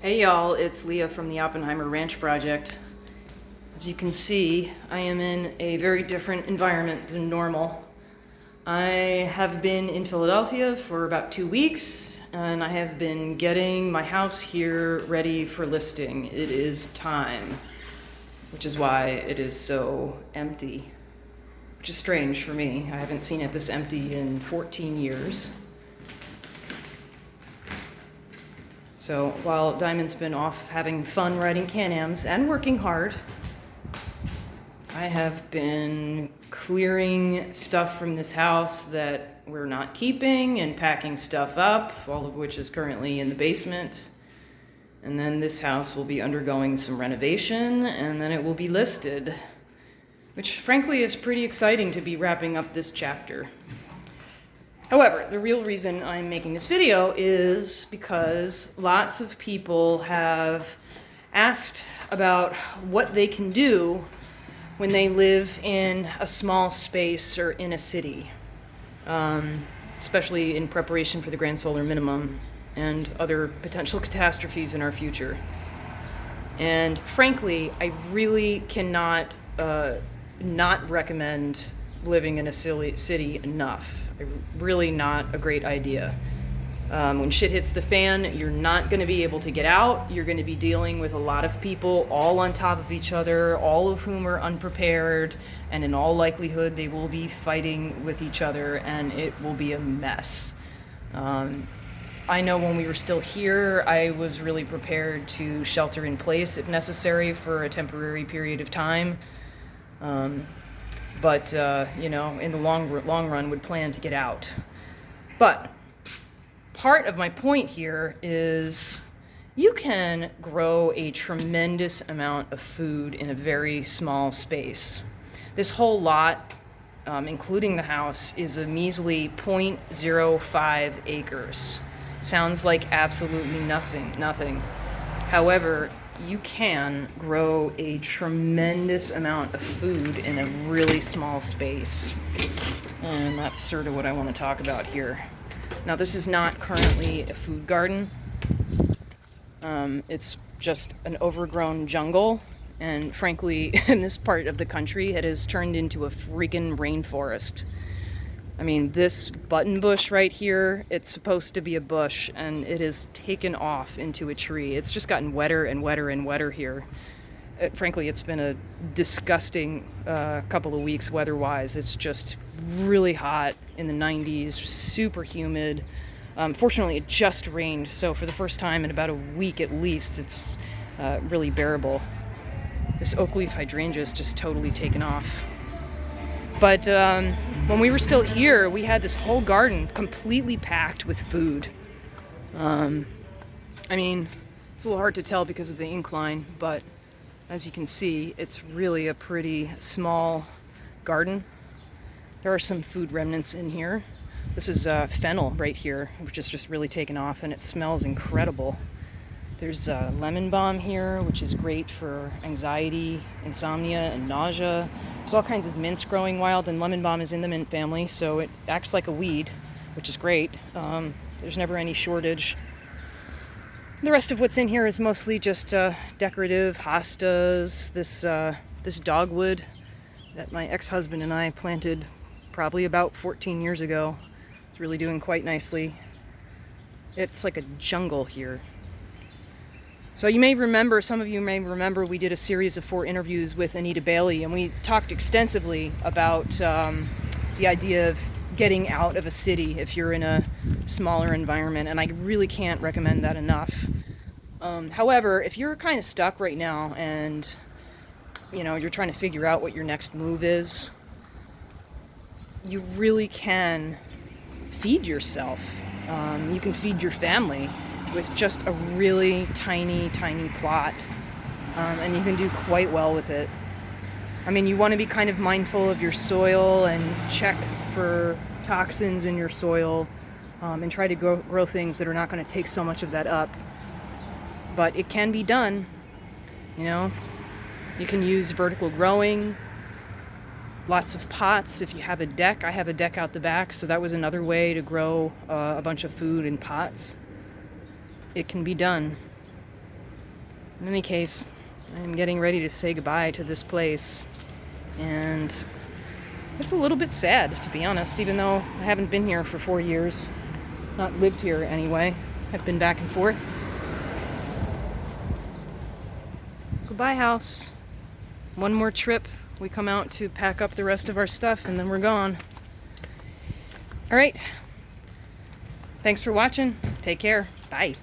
Hey y'all, it's Leah from the Oppenheimer Ranch Project. As you can see, I am in a very different environment than normal. I have been in Philadelphia for about 2 weeks, and I have been getting my house here ready for listing. It is time, which is why it is so empty, which is strange for me. I haven't seen it this empty in 14 years. So while Diamond's been off having fun riding Can-Ams and working hard, I have been clearing stuff from this house that we're not keeping and packing stuff up, all of which is currently in the basement. And then this house will be undergoing some renovation, and then it will be listed, which frankly is pretty exciting to be wrapping up this chapter. However, the real reason I'm making this video is because lots of people have asked about what they can do when they live in a small space or in a city, especially in preparation for the Grand Solar Minimum and other potential catastrophes in our future. And frankly, I really cannot not recommend living in a city enough. Really not a great idea. When shit hits the fan, you're not going to be able to get out. You're going to be dealing with a lot of people all on top of each other, all of whom are unprepared, and in all likelihood they will be fighting with each other, and it will be a mess. I know when we were still here, I was really prepared to shelter in place if necessary for a temporary period of time. But in the long run would plan to get out. But part of my point here is you can grow a tremendous amount of food in a very small space. This whole lot, including the house, is a measly 0.05 acres. Sounds like absolutely nothing. However, you can grow a tremendous amount of food in a really small space. And that's sort of what I want to talk about here. Now, this is not currently a food garden. It's just an overgrown jungle. And frankly, in this part of the country, it has turned into a freaking rainforest. I mean, this button bush right here, it's supposed to be a bush, and it has taken off into a tree. It's just gotten wetter and wetter and wetter here. Frankly, it's been a disgusting couple of weeks weather-wise. It's just really hot in the 90s, super humid. Fortunately, it just rained, so for the first time in about a week at least, it's really bearable. This oak leaf hydrangea is just totally taken off. But when we were still here, we had this whole garden completely packed with food. I mean, it's a little hard to tell because of the incline, but as you can see, it's really a pretty small garden. There are some food remnants in here. This is fennel right here, which is just really taken off, and it smells incredible. There's lemon balm here, which is great for anxiety, insomnia, and nausea. There's all kinds of mints growing wild, and lemon balm is in the mint family, so it acts like a weed, which is great. There's never any shortage. The rest of what's in here is mostly just decorative hostas. This dogwood that my ex-husband and I planted probably about 14 years ago. It's really doing quite nicely. It's like a jungle here. So some of you may remember we did a series of 4 interviews with Anita Bailey, and we talked extensively about the idea of getting out of a city if you're in a smaller environment, and I really can't recommend that enough. However, if you're kind of stuck right now and you're trying to figure out what your next move is, you really can feed yourself. You can feed your family with just a really tiny plot, and you can do quite well with it. I mean, you want to be kind of mindful of your soil and check for toxins in your soil, and try to grow things that are not going to take so much of that up. But it can be done. You can use vertical growing, lots of pots. If you have a deck, I have a deck out the back, so that was another way to grow a bunch of food in pots. It can be done. In any case, I'm getting ready to say goodbye to this place, and it's a little bit sad, to be honest, even though I haven't been here for 4 years. Not lived here anyway. I've been back and forth. Goodbye, house. One more trip. We come out to pack up the rest of our stuff, and then we're gone. All right. Thanks for watching. Take care. Bye.